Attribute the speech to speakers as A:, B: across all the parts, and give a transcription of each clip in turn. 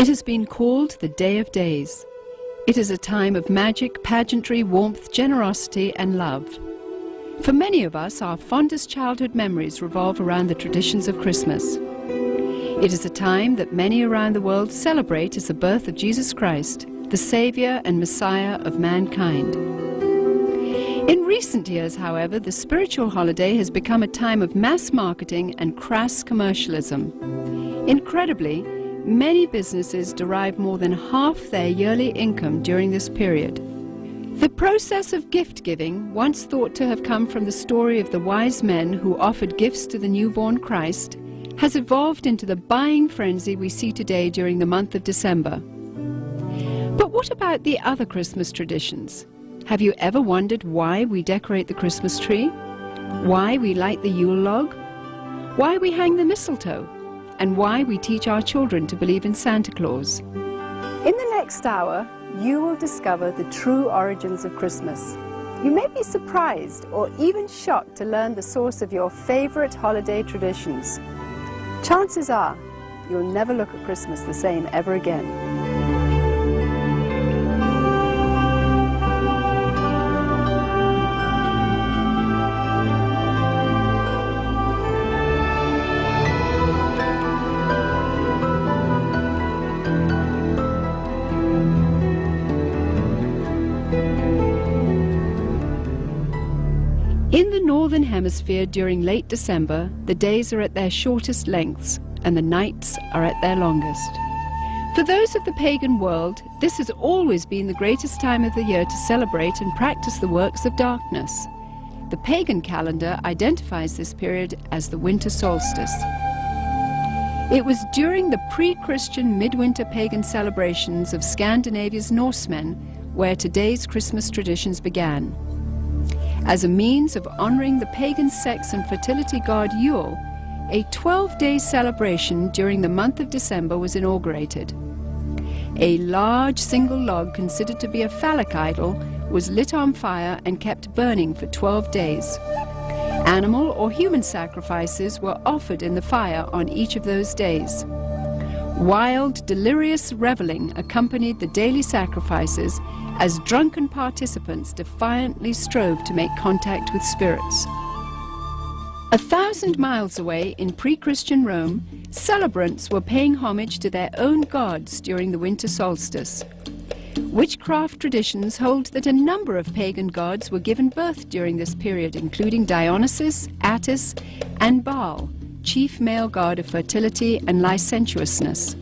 A: It has been called the Day of Days. It is a time of magic, pageantry, warmth, generosity and love. For many of us, our fondest childhood memories revolve around the traditions of Christmas. It is a time that many around the world celebrate as the birth of Jesus Christ, the Saviour and Messiah of mankind. In recent years, however, the spiritual holiday has become a time of mass marketing and crass commercialism. Incredibly, many businesses derive more than half their yearly income during this period. The process of gift-giving, once thought to have come from the story of the wise men who offered gifts to the newborn Christ, has evolved into the buying frenzy we see today during the month of December. But what about the other Christmas traditions? Have you ever wondered why we decorate the Christmas tree? Why we light the Yule log? Why we hang the mistletoe? And why we teach our children to believe in Santa Claus? In the next hour, you will discover the true origins of Christmas. You may be surprised or even shocked to learn the source of your favorite holiday traditions. Chances are, you'll never look at Christmas the same ever again. In the Northern Hemisphere during late December, the days are at their shortest lengths and the nights are at their longest. For those of the pagan world, this has always been the greatest time of the year to celebrate and practice the works of darkness. The pagan calendar identifies this period as the winter solstice. It was during the pre-Christian midwinter pagan celebrations of Scandinavia's Norsemen where today's Christmas traditions began. As a means of honoring the pagan sex and fertility god Yule, a 12-day celebration during the month of December was inaugurated. A large single log considered to be a phallic idol was lit on fire and kept burning for 12 days. Animal or human sacrifices were offered in the fire on each of those days. Wild, delirious reveling accompanied the daily sacrifices as drunken participants defiantly strove to make contact with spirits. 1,000 miles away in pre-Christian Rome, celebrants were paying homage to their own gods during the winter solstice. Witchcraft traditions hold that a number of pagan gods were given birth during this period, including Dionysus, Attis, and Baal, chief male god of fertility and licentiousness.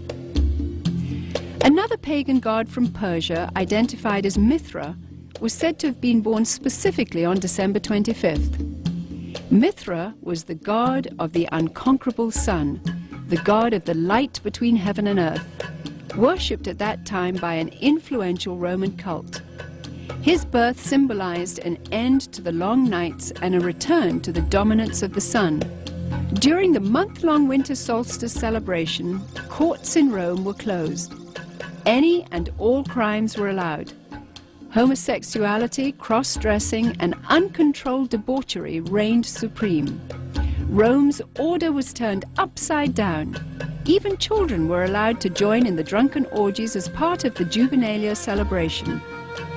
A: Another pagan god from Persia, identified as Mithra, was said to have been born specifically on December 25th. Mithra was the god of the unconquerable sun, the god of the light between heaven and earth, worshipped at that time by an influential Roman cult. His birth symbolized an end to the long nights and a return to the dominance of the sun. During the month-long winter solstice celebration, courts in Rome were closed. Any and all crimes were allowed. Homosexuality, cross-dressing, and uncontrolled debauchery reigned supreme. Rome's order was turned upside down. Even children were allowed to join in the drunken orgies as part of the Juvenalia celebration.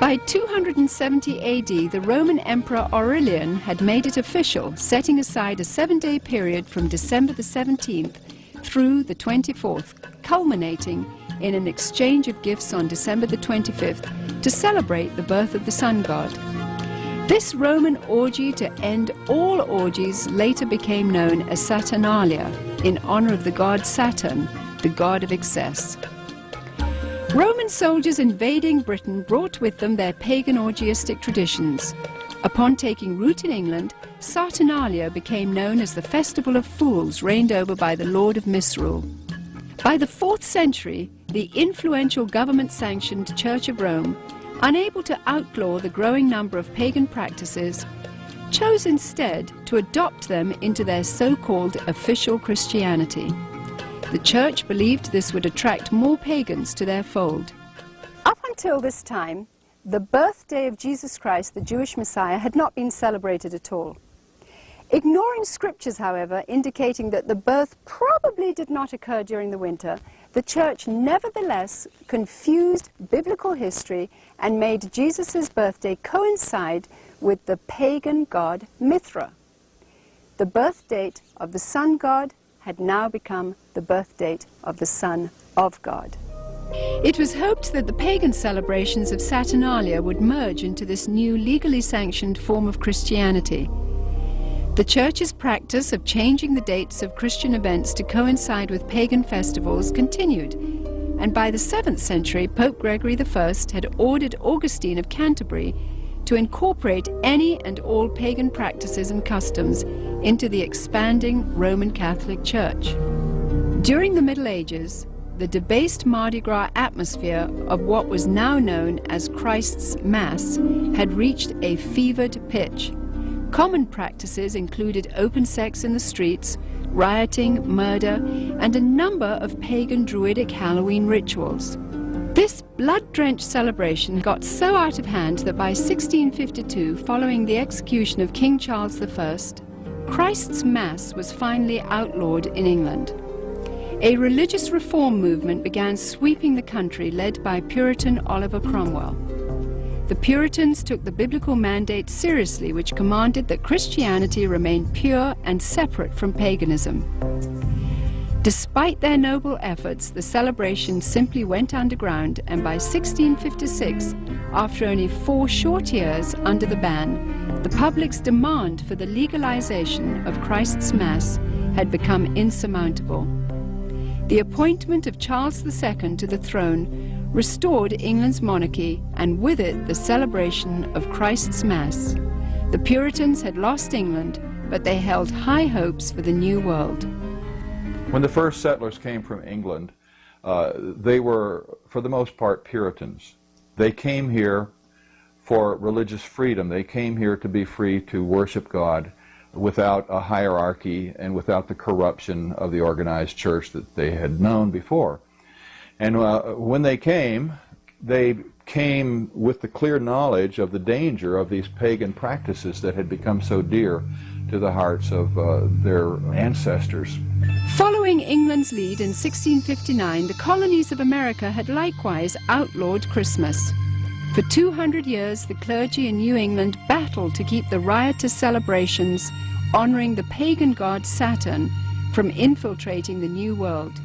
A: By 270 AD, the Roman Emperor Aurelian had made it official, setting aside a 7-day period from December the 17th through the 24th, culminating in an exchange of gifts on December the 25th to celebrate the birth of the sun god. This Roman orgy to end all orgies later became known as Saturnalia, in honor of the god Saturn, the god of excess. Roman soldiers invading Britain brought with them their pagan orgiastic traditions. Upon taking root in England, Saturnalia became known as the Festival of Fools, reigned over by the Lord of Misrule. By the 4th century, the influential government-sanctioned Church of Rome, unable to outlaw the growing number of pagan practices, chose instead to adopt them into their so-called official Christianity. The Church believed this would attract more pagans to their fold. Up until this time, the birthday of Jesus Christ, the Jewish Messiah, had not been celebrated at all. Ignoring scriptures, however, indicating that the birth probably did not occur during the winter, the church nevertheless confused biblical history and made Jesus' birthday coincide with the pagan god Mithra. The birth date of the sun god had now become the birth date of the Son of God. It was hoped that the pagan celebrations of Saturnalia would merge into this new legally sanctioned form of Christianity. The Church's practice of changing the dates of Christian events to coincide with pagan festivals continued, and by the 7th century, Pope Gregory I had ordered Augustine of Canterbury to incorporate any and all pagan practices and customs into the expanding Roman Catholic Church. During the Middle Ages, the debased Mardi Gras atmosphere of what was now known as Christ's Mass had reached a fevered pitch. Common practices included open sex in the streets, rioting, murder, and a number of pagan druidic Halloween rituals. This blood-drenched celebration got so out of hand that by 1652, following the execution of King Charles I, Christ's Mass was finally outlawed in England. A religious reform movement began sweeping the country, led by Puritan Oliver Cromwell. The Puritans took the biblical mandate seriously, which commanded that Christianity remain pure and separate from paganism. Despite their noble efforts, the celebration simply went underground, and by 1656, after only 4 short years under the ban, the public's demand for the legalization of Christ's Mass had become insurmountable. The appointment of Charles II to the throne restored England's monarchy, and with it the celebration of Christ's Mass. The Puritans had lost England, but they held high hopes for the new world.
B: When the first settlers came from England, they were, for the most part, Puritans. They came here for religious freedom. They came here to be free to worship God without a hierarchy and without the corruption of the organized church that they had known before. And when they came with the clear knowledge of the danger of these pagan practices that had become so dear to the hearts of their ancestors.
A: Following England's lead in 1659, the colonies of America had likewise outlawed Christmas. For 200 years, the clergy in New England battled to keep the riotous celebrations honoring the pagan god Saturn from infiltrating the New World.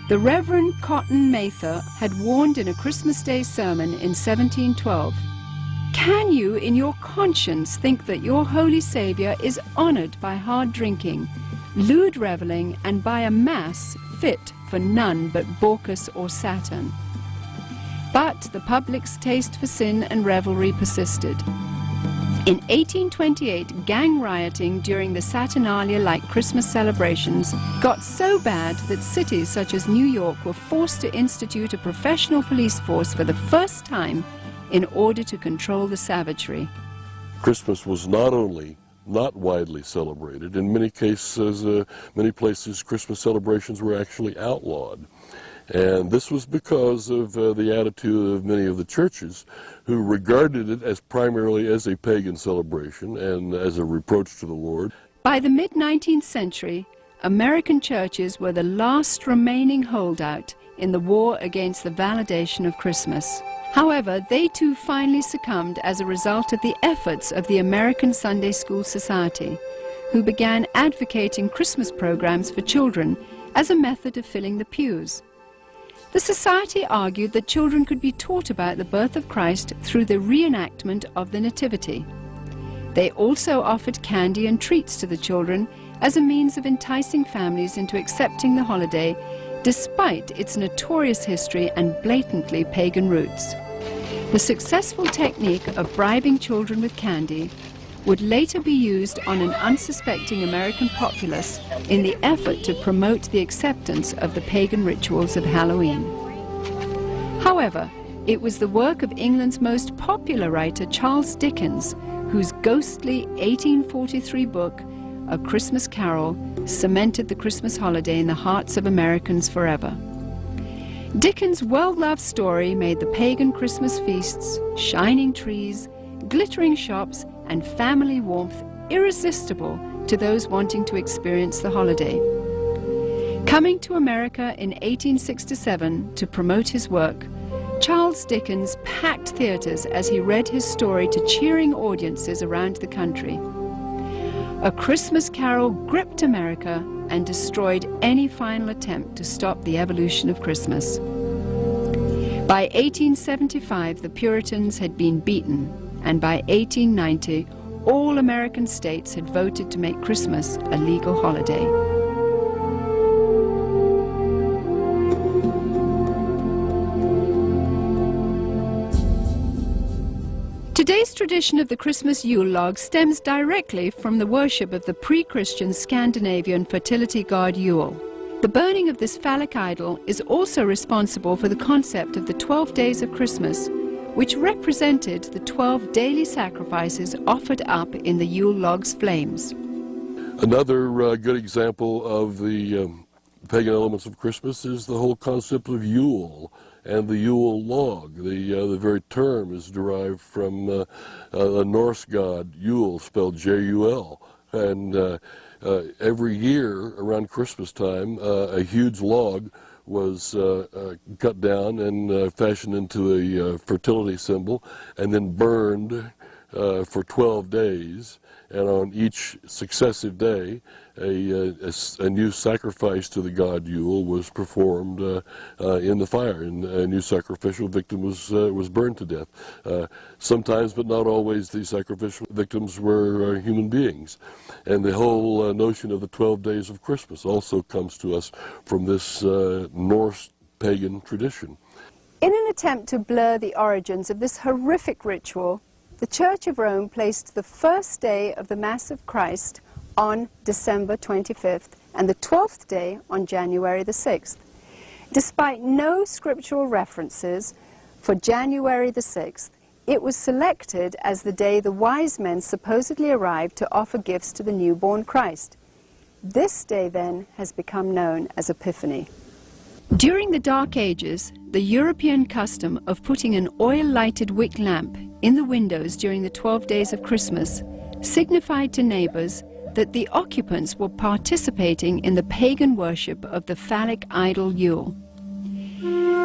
A: The Reverend Cotton Mather had warned in a Christmas Day sermon in 1712, "Can you in your conscience think that your holy Savior is honored by hard drinking, lewd reveling, and by a mass fit for none but Bacchus or Saturn?" But the public's taste for sin and revelry persisted. In 1828, gang rioting during the Saturnalia-like Christmas celebrations got so bad that cities such as New York were forced to institute a professional police force for the first time in order to control the savagery.
C: Christmas was not only not widely celebrated, in many cases, many places, Christmas celebrations were actually outlawed. And this was because of the attitude of many of the churches who regarded it as primarily as a pagan celebration and as a reproach to the Lord.
A: By the mid-19th century, American churches were the last remaining holdout in the war against the validation of Christmas. However, they too finally succumbed as a result of the efforts of the American Sunday School Society, who began advocating Christmas programs for children as a method of filling the pews. The Society argued that children could be taught about the birth of Christ through the reenactment of the Nativity. They also offered candy and treats to the children as a means of enticing families into accepting the holiday, despite its notorious history and blatantly pagan roots. The successful technique of bribing children with candy would later be used on an unsuspecting American populace in the effort to promote the acceptance of the pagan rituals of Halloween. However, it was the work of England's most popular writer, Charles Dickens, whose ghostly 1843 book, A Christmas Carol, cemented the Christmas holiday in the hearts of Americans forever. Dickens' well-loved story made the pagan Christmas feasts, shining trees, glittering shops, and family warmth irresistible to those wanting to experience the holiday. Coming to America in 1867 to promote his work, Charles Dickens packed theaters as he read his story to cheering audiences around the country. A Christmas Carol gripped America and destroyed any final attempt to stop the evolution of Christmas. By 1875, the Puritans had been beaten, and by 1890, all American states had voted to make Christmas a legal holiday. Today's tradition of the Christmas Yule log stems directly from the worship of the pre-Christian Scandinavian fertility god Yule. The burning of this phallic idol is also responsible for the concept of the 12 days of Christmas, which represented the 12 daily sacrifices offered up in the Yule log's flames.
C: Another good example of the pagan elements of Christmas is the whole concept of Yule and the Yule log. The very term is derived from the Norse god Yule, spelled J-U-L. And every year around Christmas time, a huge log was cut down and fashioned into a fertility symbol and then burned for 12 days. And on each successive day, a new sacrifice to the god Yule was performed in the fire, and a new sacrificial victim was burned to death. Sometimes, but not always, these sacrificial victims were human beings. And the whole notion of the 12 days of Christmas also comes to us from this Norse pagan tradition.
A: In an attempt to blur the origins of this horrific ritual, the Church of Rome placed the first day of the Mass of Christ on December 25th and the 12th day on January the 6th. Despite no scriptural references for January the 6th, it was selected as the day the wise men supposedly arrived to offer gifts to the newborn Christ. This day then has become known as Epiphany. During the Dark Ages, the European custom of putting an oil-lighted wick lamp in the windows during the 12 days of Christmas signified to neighbors that the occupants were participating in the pagan worship of the phallic idol Yule.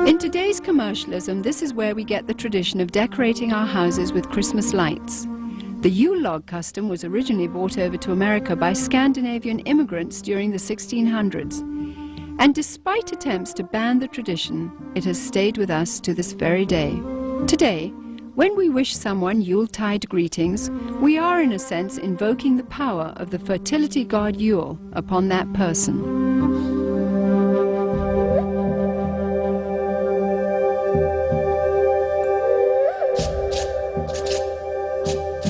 A: In today's commercialism, this is where we get the tradition of decorating our houses with Christmas lights. The Yule log custom was originally brought over to America by Scandinavian immigrants during the 1600s. And despite attempts to ban the tradition, it has stayed with us to this very day. Today, when we wish someone Yuletide greetings, we are in a sense invoking the power of the fertility god Yule upon that person.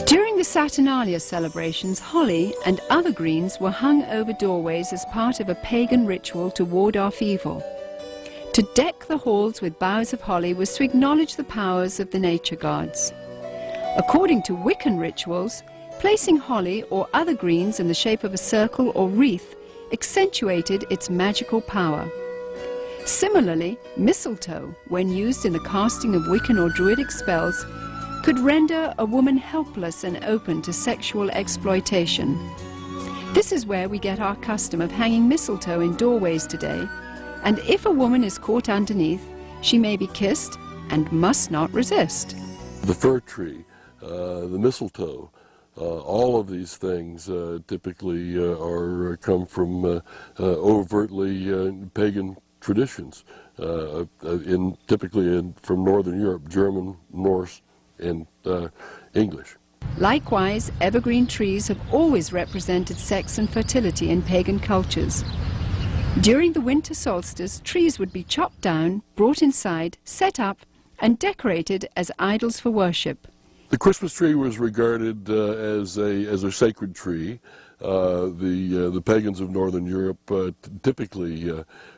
A: During the Saturnalia celebrations, holly and other greens were hung over doorways as part of a pagan ritual to ward off evil. To deck the halls with boughs of holly was to acknowledge the powers of the nature gods. According to Wiccan rituals, placing holly or other greens in the shape of a circle or wreath accentuated its magical power. Similarly, mistletoe, when used in the casting of Wiccan or Druidic spells, could render a woman helpless and open to sexual exploitation. This is where we get our custom of hanging mistletoe in doorways today, and if a woman is caught underneath, she may be kissed and must not resist.
C: The fir tree, the mistletoe, all of these things typically come from overtly pagan traditions, typically from Northern Europe, German, Norse, and English.
A: Likewise, evergreen trees have always represented sex and fertility in pagan cultures. During the winter solstice, trees would be chopped down, brought inside, set up, and decorated as idols for worship.
C: The Christmas tree was regarded as a sacred tree. The pagans of Northern Europe typically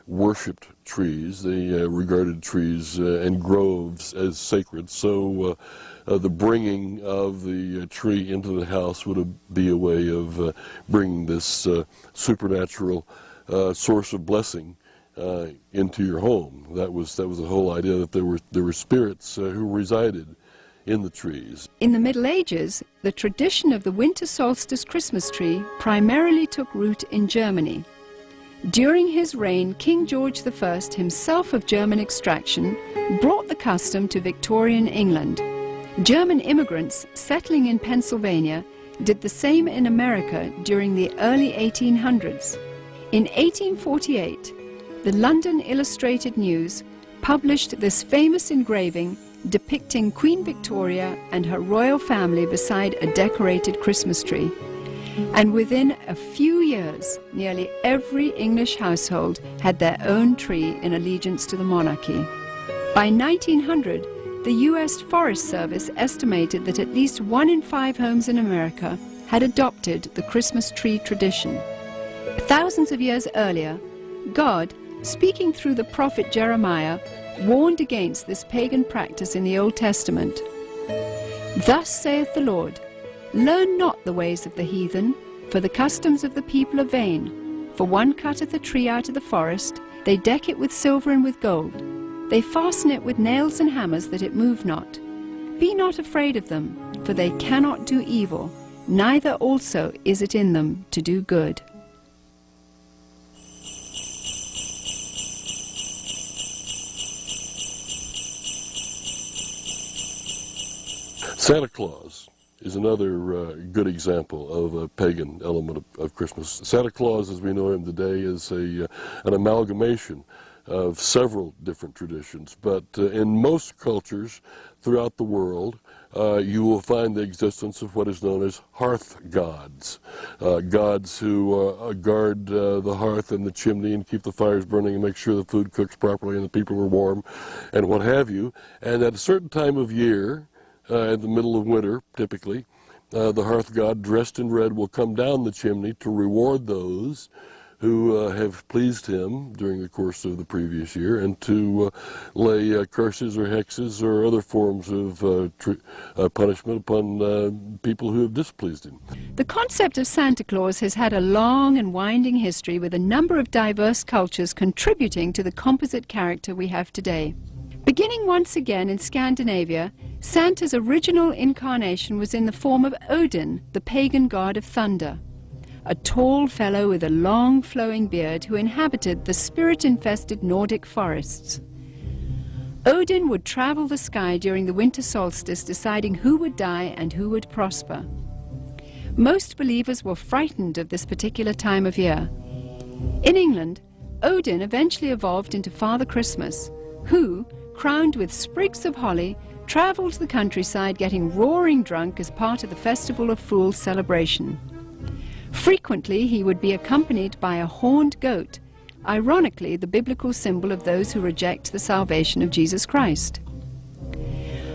C: worshipped trees. They regarded trees and groves as sacred. So the bringing of the tree into the house would be a way of bringing this supernatural source of blessing into your home. That was the whole idea, that there were spirits who resided in the trees.
A: In the Middle Ages, the tradition of the winter solstice Christmas tree primarily took root in Germany. During his reign, King George I, himself of German extraction, brought the custom to Victorian England. German immigrants settling in Pennsylvania did the same in America during the early 1800s. In 1848, the London Illustrated News published this famous engraving depicting Queen Victoria and her royal family beside a decorated Christmas tree. And within a few years, nearly every English household had their own tree in allegiance to the monarchy. By 1900, the U.S. Forest Service estimated that at least 1 in 5 homes in America had adopted the Christmas tree tradition. Thousands of years earlier, God, speaking through the prophet Jeremiah, warned against this pagan practice in the Old Testament. Thus saith the Lord, learn not the ways of the heathen, for the customs of the people are vain. For one cutteth a tree out of the forest, they deck it with silver and with gold. They fasten it with nails and hammers that it move not. Be not afraid of them, for they cannot do evil, neither also is it in them to do good.
C: Santa Claus is another good example of a pagan element of Christmas. Santa Claus, as we know him today, is an amalgamation of several different traditions, but in most cultures throughout the world, you will find the existence of what is known as hearth gods, gods who guard the hearth and the chimney and keep the fires burning and make sure the food cooks properly and the people are warm and what have you. And at a certain time of year, in the middle of winter, typically, the hearth god dressed in red will come down the chimney to reward those who have pleased him during the course of the previous year and to lay curses or hexes or other forms of punishment upon people who have displeased him.
A: The concept of Santa Claus has had a long and winding history, with a number of diverse cultures contributing to the composite character we have today. Beginning once again in Scandinavia, Santa's original incarnation was in the form of Odin, the pagan god of thunder, a tall fellow with a long flowing beard who inhabited the spirit-infested Nordic forests. Odin would travel the sky during the winter solstice, deciding who would die and who would prosper. Most believers were frightened of this particular time of year. In England, Odin eventually evolved into Father Christmas, who, crowned with sprigs of holly, traveled the countryside getting roaring drunk as part of the Festival of Fools celebration. Frequently, he would be accompanied by a horned goat, ironically the biblical symbol of those who reject the salvation of Jesus Christ.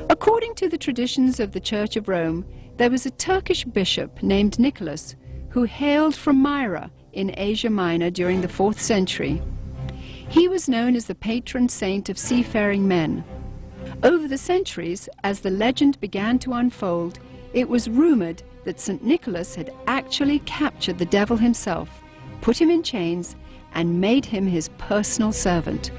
A: According to the traditions of the Church of Rome, there was a Turkish bishop named Nicholas who hailed from Myra in Asia Minor during the 4th century. He was known as the patron saint of seafaring men. Over the centuries, as the legend began to unfold, it was rumored that St. Nicholas had actually captured the devil himself, put him in chains, and made him his personal servant.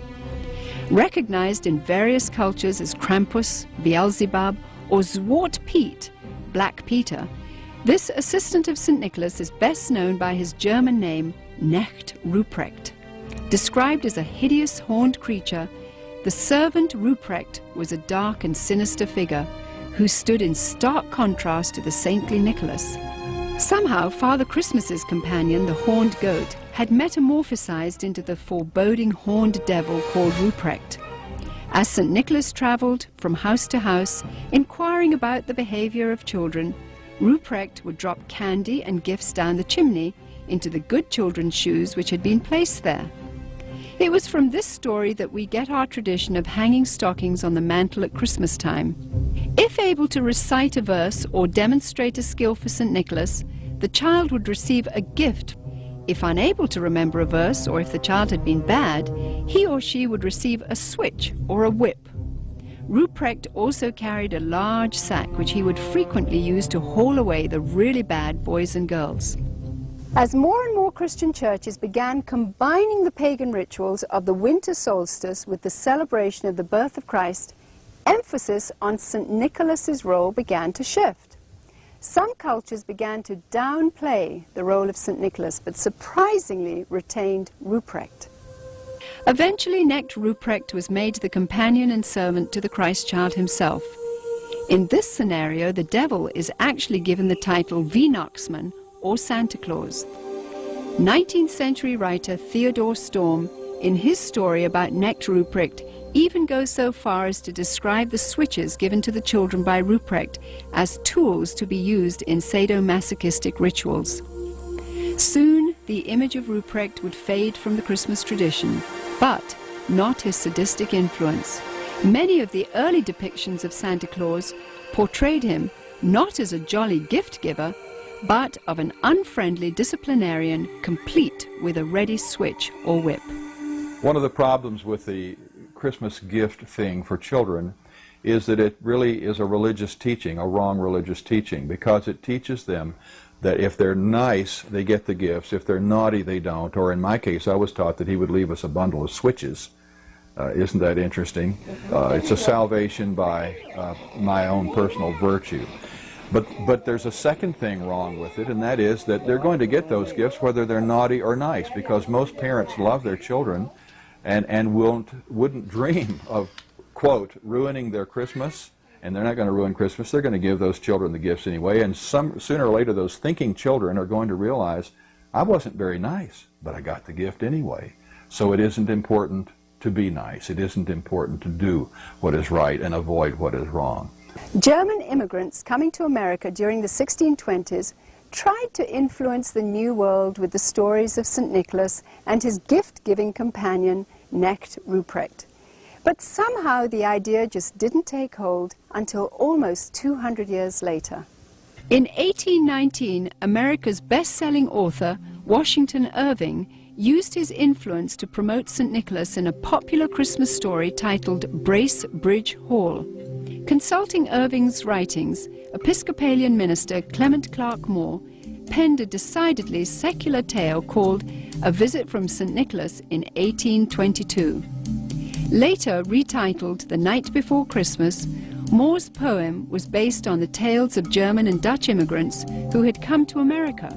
A: Recognized in various cultures as Krampus, Beelzebub, or Zwart Piet, Black Peter, this assistant of St. Nicholas is best known by his German name, Knecht Ruprecht. Described as a hideous horned creature, the servant Ruprecht was a dark and sinister figure who stood in stark contrast to the saintly Nicholas. Somehow, Father Christmas's companion, the horned goat, had metamorphosized into the foreboding horned devil called Ruprecht. As St. Nicholas traveled from house to house, inquiring about the behavior of children, Ruprecht would drop candy and gifts down the chimney into the good children's shoes which had been placed there. It was from this story that we get our tradition of hanging stockings on the mantle at Christmas time. If able to recite a verse or demonstrate a skill for St. Nicholas, the child would receive a gift. If unable to remember a verse, or if the child had been bad, he or she would receive a switch or a whip. Ruprecht also carried a large sack which he would frequently use to haul away the really bad boys and girls. As more and more Christian churches began combining the pagan rituals of the winter solstice with the celebration of the birth of Christ, emphasis on St. Nicholas's role began to shift. Some cultures began to downplay the role of St. Nicholas, but surprisingly retained Ruprecht. Eventually, Knecht Ruprecht was made the companion and servant to the Christ child himself. In this scenario, the devil is actually given the title Weihnachtsmann, or Santa Claus. 19th century writer Theodor Storm, in his story about Knecht Ruprecht, even goes so far as to describe the switches given to the children by Ruprecht as tools to be used in sadomasochistic rituals. Soon, the image of Ruprecht would fade from the Christmas tradition, but not his sadistic influence. Many of the early depictions of Santa Claus portrayed him not as a jolly gift giver, but of an unfriendly disciplinarian complete with a ready switch or whip.
B: One of the problems with the Christmas gift thing for children is that it really is a religious teaching, a wrong religious teaching, because it teaches them that if they're nice, they get the gifts. If they're naughty, they don't. Or in my case, I was taught that he would leave us a bundle of switches. Isn't that interesting? It's a salvation by my own personal virtue. But there's a second thing wrong with it, and that is that they're going to get those gifts whether they're naughty or nice, because most parents love their children and wouldn't dream of, quote, ruining their Christmas. And they're not going to ruin Christmas. They're going to give those children the gifts anyway. And sooner or later, those thinking children are going to realize, I wasn't very nice, but I got the gift anyway. So it isn't important to be nice. It isn't important to do what is right and avoid what is wrong.
A: German immigrants coming to America during the 1620s tried to influence the New World with the stories of St. Nicholas and his gift-giving companion, Knecht Ruprecht. But somehow the idea just didn't take hold until almost 200 years later. In 1819, America's best-selling author, Washington Irving, used his influence to promote St. Nicholas in a popular Christmas story titled Bracebridge Hall. Consulting Irving's writings, Episcopalian minister Clement Clark Moore penned a decidedly secular tale called A Visit from St. Nicholas in 1822. Later retitled The Night Before Christmas, Moore's poem was based on the tales of German and Dutch immigrants who had come to America.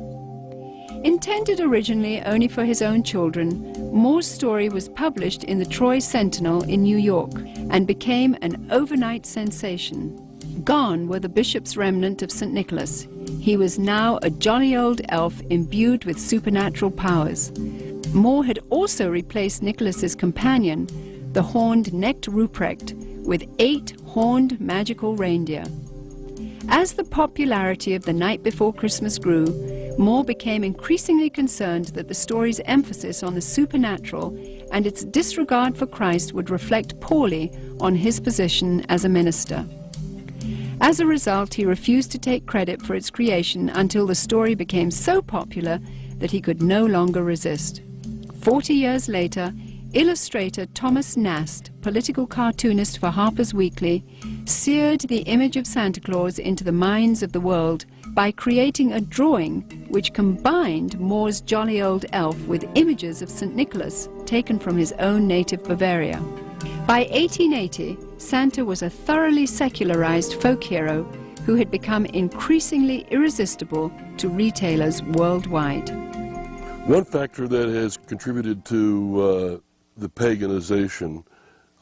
A: Intended originally only for his own children, Moore's story was published in the Troy Sentinel in New York and became an overnight sensation. Gone were the bishop's remnant of St. Nicholas. He was now a jolly old elf imbued with supernatural powers. Moore had also replaced Nicholas's companion, the horned Knecht Ruprecht, with 8 horned magical reindeer. As the popularity of The Night Before Christmas grew, Moore became increasingly concerned that the story's emphasis on the supernatural and its disregard for Christ would reflect poorly on his position as a minister. As a result, he refused to take credit for its creation until the story became so popular that he could no longer resist. 40 years later, illustrator Thomas Nast, political cartoonist for Harper's Weekly, seared the image of Santa Claus into the minds of the world by creating a drawing which combined Moore's jolly old elf with images of St. Nicholas taken from his own native Bavaria. By 1880, Santa was a thoroughly secularized folk hero who had become increasingly irresistible to retailers worldwide.
C: One factor that has contributed to the paganization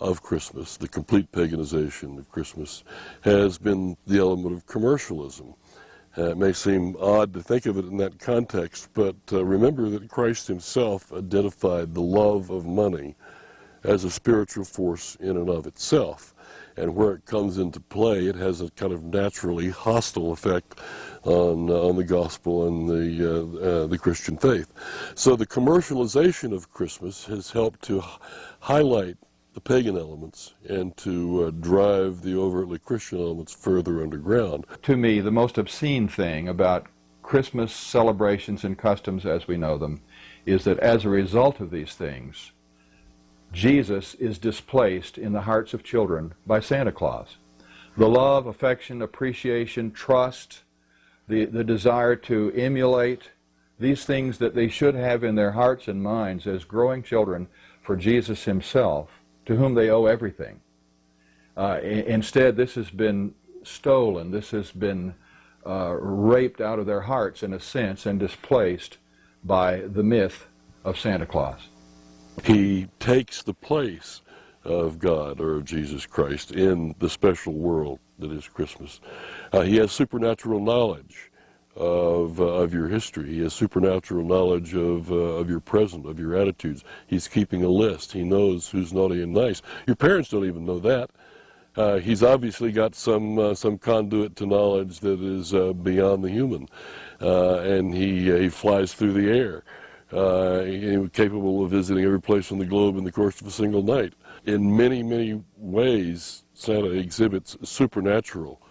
C: of Christmas, the complete paganization of Christmas, has been the element of commercialism. It may seem odd to think of it in that context, but remember that Christ himself identified the love of money as a spiritual force in and of itself. And where it comes into play, it has a kind of naturally hostile effect on the gospel and the Christian faith. So the commercialization of Christmas has helped to highlight the pagan elements and to drive the overtly Christian elements further underground.
B: To me, the most obscene thing about Christmas celebrations and customs as we know them is that as a result of these things, Jesus is displaced in the hearts of children by Santa Claus. The love, affection, appreciation, trust, the desire to emulate, these things that they should have in their hearts and minds as growing children for Jesus himself, to whom they owe everything. Instead, this has been stolen, this has been raped out of their hearts in a sense and displaced by the myth of Santa Claus.
C: He takes the place of God or of Jesus Christ in the special world that is Christmas. He has supernatural knowledge of your history. He has supernatural knowledge of your present, of your attitudes. He's keeping a list. He knows who's naughty and nice. Your parents don't even know that. He's obviously got some conduit to knowledge that is beyond the human, and he flies through the air, capable of visiting every place on the globe in the course of a single night. In many, many ways, Santa exhibits supernatural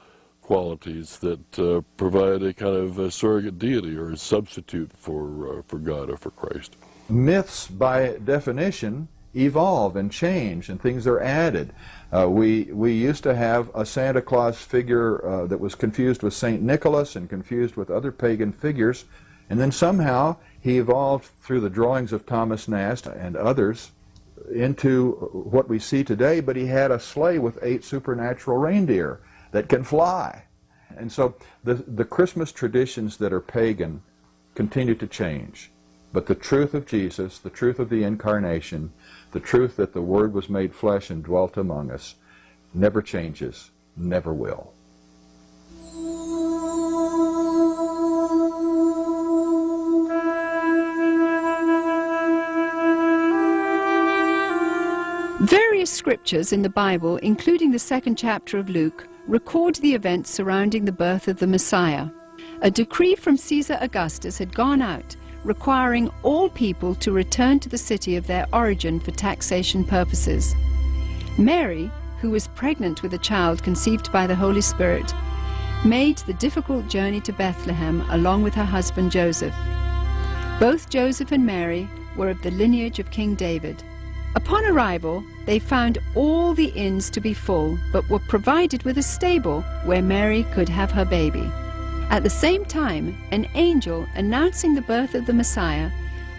C: qualities that provide a kind of a surrogate deity or a substitute for God or for Christ.
B: Myths, by definition, evolve and change, and things are added. We used to have a Santa Claus figure that was confused with St. Nicholas and confused with other pagan figures, and then somehow he evolved through the drawings of Thomas Nast and others into what we see today, but he had a sleigh with 8 supernatural reindeer that can fly. And so the Christmas traditions that are pagan continue to change. But the truth of Jesus, the truth of the Incarnation, the truth that the Word was made flesh and dwelt among us, never changes, never will.
A: Various scriptures in the Bible, including the 2nd chapter of Luke, record the events surrounding the birth of the Messiah. A decree from Caesar Augustus had gone out, requiring all people to return to the city of their origin for taxation purposes. Mary, who was pregnant with a child conceived by the Holy Spirit, made the difficult journey to Bethlehem along with her husband Joseph. Both Joseph and Mary were of the lineage of King David. Upon arrival, they found all the inns to be full, but were provided with a stable where Mary could have her baby. At the same time, an angel announcing the birth of the Messiah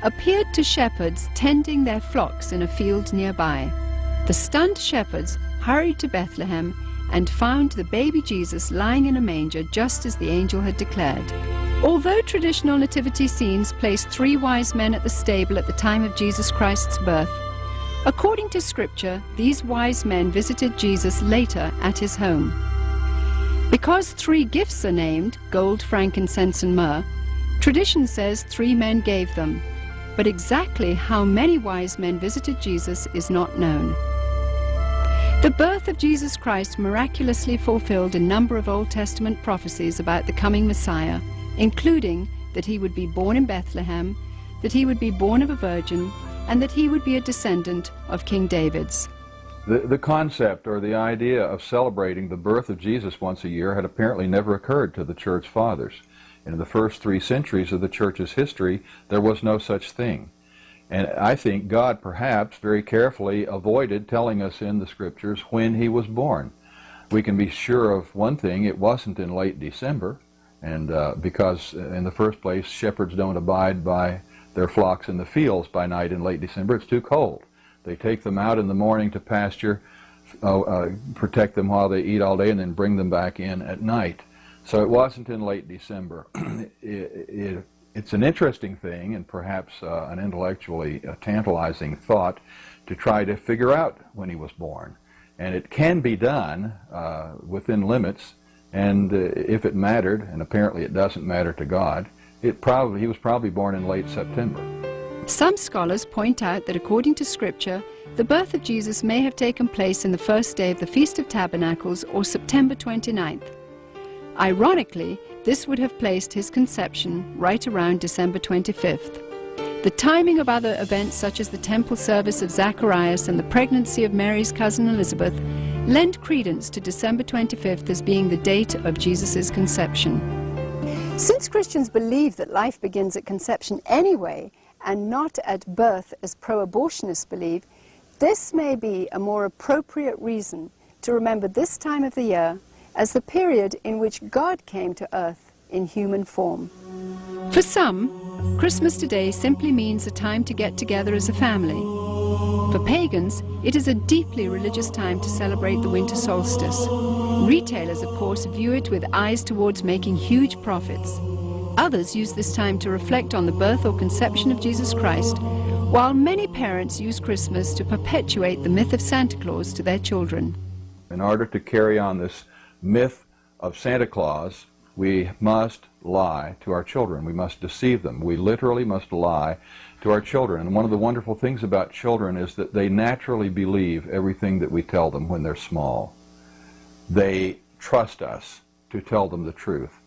A: appeared to shepherds tending their flocks in a field nearby. The stunned shepherds hurried to Bethlehem and found the baby Jesus lying in a manger just as the angel had declared. Although traditional nativity scenes place 3 wise men at the stable at the time of Jesus Christ's birth, according to Scripture, these wise men visited Jesus later at his home. Because 3 gifts are named, gold, frankincense, and myrrh, tradition says 3 men gave them, but exactly how many wise men visited Jesus is not known. The birth of Jesus Christ miraculously fulfilled a number of Old Testament prophecies about the coming Messiah, including that he would be born in Bethlehem, that he would be born of a virgin, and that he would be a descendant of King David's.
B: The concept or the idea of celebrating the birth of Jesus once a year had apparently never occurred to the Church Fathers. In the first 3 centuries of the Church's history, there was no such thing. And I think God perhaps very carefully avoided telling us in the Scriptures when he was born. We can be sure of one thing: it wasn't in late December, and because in the first place shepherds don't abide by their flocks in the fields by night in late December. It's too cold. They take them out in the morning to pasture, protect them while they eat all day, and then bring them back in at night. So it wasn't in late December. It's an interesting thing, and perhaps an intellectually tantalizing thought, to try to figure out when he was born. And it can be done within limits, and if it mattered, and apparently it doesn't matter to God, he was probably born in late September.
A: Some scholars point out that according to Scripture, the birth of Jesus may have taken place in the first day of the Feast of Tabernacles, or September 29th. Ironically, this would have placed his conception right around December 25th. The timing of other events such as the temple service of Zacharias and the pregnancy of Mary's cousin Elizabeth lend credence to December 25th as being the date of Jesus' conception. Since Christians believe that life begins at conception anyway, and not at birth as pro-abortionists believe, this may be a more appropriate reason to remember this time of the year as the period in which God came to earth in human form. For some, Christmas today simply means a time to get together as a family. For pagans, it is a deeply religious time to celebrate the winter solstice. Retailers, of course, view it with eyes towards making huge profits. Others use this time to reflect on the birth or conception of Jesus Christ, while many parents use Christmas to perpetuate the myth of Santa Claus to their children.
B: In order to carry on this myth of Santa Claus, we must lie to our children. We must deceive them. We literally must lie to our children. And one of the wonderful things about children is that they naturally believe everything that we tell them when they're small. They trust us to tell them the truth.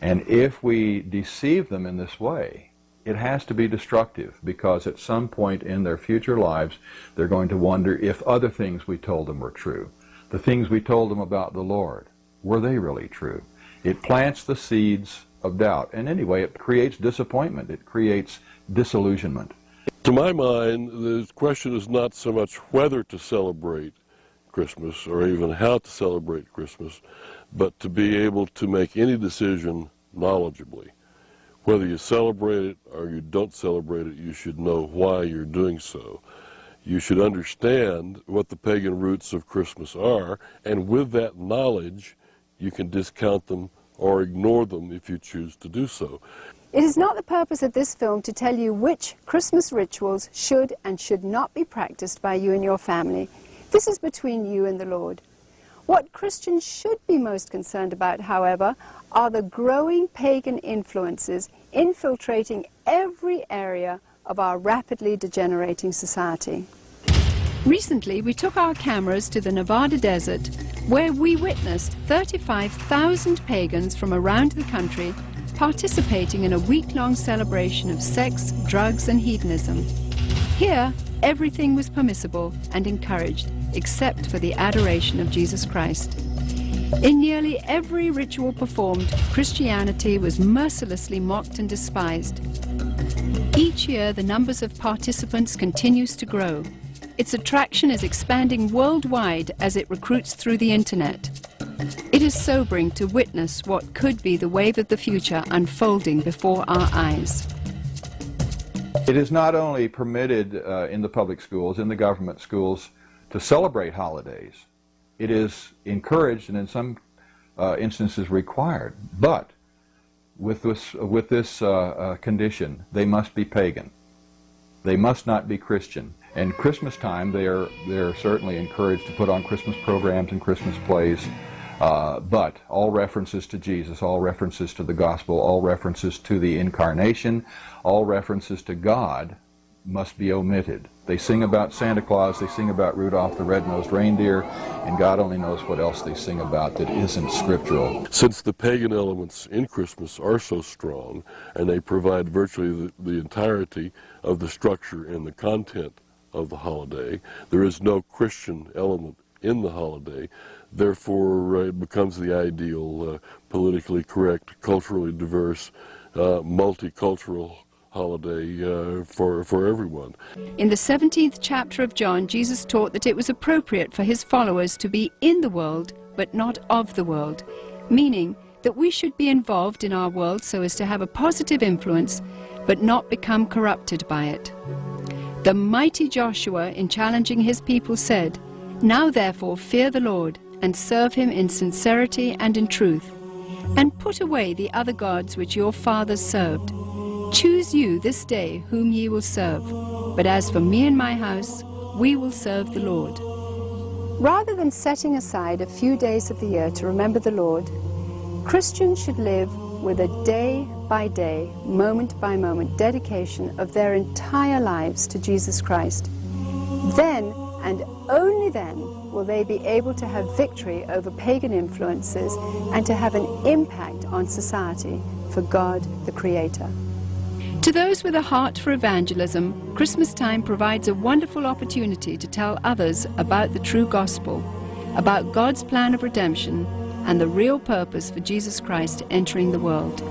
B: And if we deceive them in this way, it has to be destructive, because at some point in their future lives, they're going to wonder if other things we told them were true. The things we told them about the Lord, were they really true? It plants the seeds of doubt. And anyway, it creates disappointment. It creates disillusionment.
C: To my mind, the question is not so much whether to celebrate Christmas or even how to celebrate Christmas, but to be able to make any decision knowledgeably. Whether you celebrate it or you don't celebrate it, you should know why you're doing so. You should understand what the pagan roots of Christmas are, and with that knowledge, you can discount them or ignore them if you choose to do so.
A: It is not the purpose of this film to tell you which Christmas rituals should and should not be practiced by you and your family. This is between you and the Lord. What Christians should be most concerned about, however, are the growing pagan influences infiltrating every area of our rapidly degenerating society. Recently, we took our cameras to the Nevada desert, where we witnessed 35,000 pagans from around the country participating in a week-long celebration of sex, drugs, and hedonism. Here, everything was permissible and encouraged, except for the adoration of Jesus Christ. In nearly every ritual performed, Christianity was mercilessly mocked and despised. Each year, the numbers of participants continues to grow. Its attraction is expanding worldwide as it recruits through the internet. It is sobering to witness what could be the wave of the future unfolding before our eyes.
B: It is not only permitted in the public schools, in the government schools, to celebrate holidays. It is encouraged and in some instances required. But with this condition, they must be pagan. They must not be Christian. And Christmas time, they are certainly encouraged to put on Christmas programs and Christmas plays. But all references to Jesus, all references to the gospel, all references to the incarnation, all references to God must be omitted. They sing about Santa Claus, they sing about Rudolph the Red-Nosed Reindeer, and God only knows what else they sing about that isn't scriptural.
C: Since the pagan elements in Christmas are so strong, and they provide virtually the entirety of the structure and the content of the holiday, there is no Christian element in the holiday. Therefore, it becomes the ideal, politically correct, culturally diverse, multicultural holiday for everyone.
A: In the 17th chapter of John, Jesus taught that it was appropriate for his followers to be in the world, but not of the world, meaning that we should be involved in our world so as to have a positive influence, but not become corrupted by it. The mighty Joshua, in challenging his people, said, "Now therefore fear the Lord, and serve him in sincerity and in truth, and put away the other gods which your fathers served. Choose you this day whom ye will serve, but as for me and my house, we will serve the Lord." Rather than setting aside a few days of the year to remember the Lord, Christians should live with a day-by-day, moment-by-moment dedication of their entire lives to Jesus Christ. Then, and only then, will they be able to have victory over pagan influences and to have an impact on society for God the Creator. To those with a heart for evangelism, Christmas time provides a wonderful opportunity to tell others about the true gospel, about God's plan of redemption, and the real purpose for Jesus Christ entering the world.